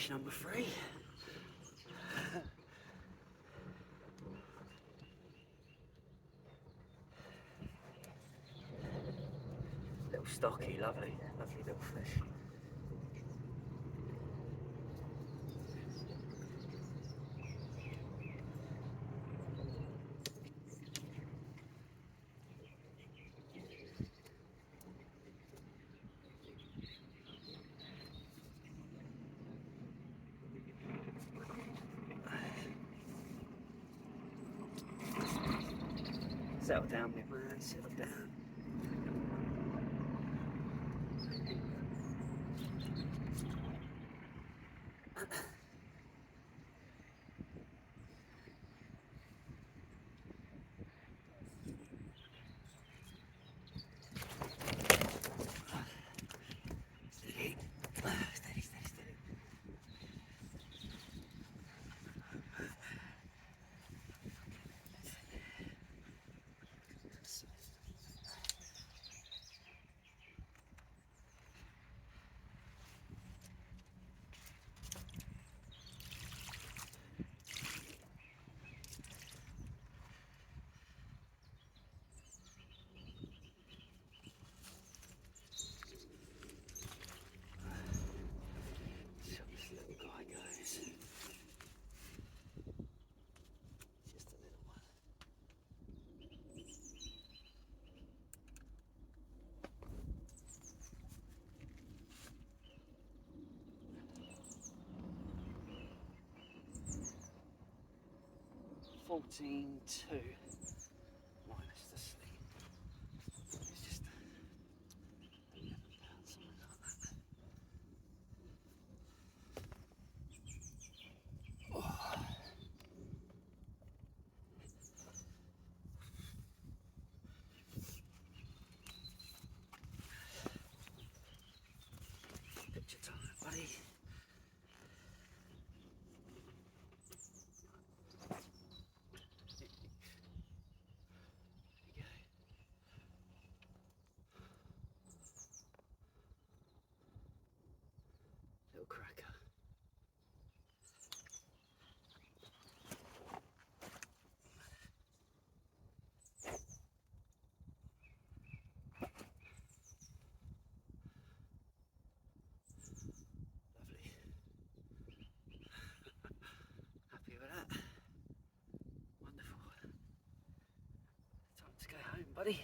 fish number 3. Little stocky, lovely little fish. Settle down, big man, settle down. Steady. Steady, steady, steady. $14.2 minus the sleep. It's just £11, something like that. Oh. Picture time, buddy. Little cracker. Lovely. Happy with that? Wonderful. Time to go home, buddy.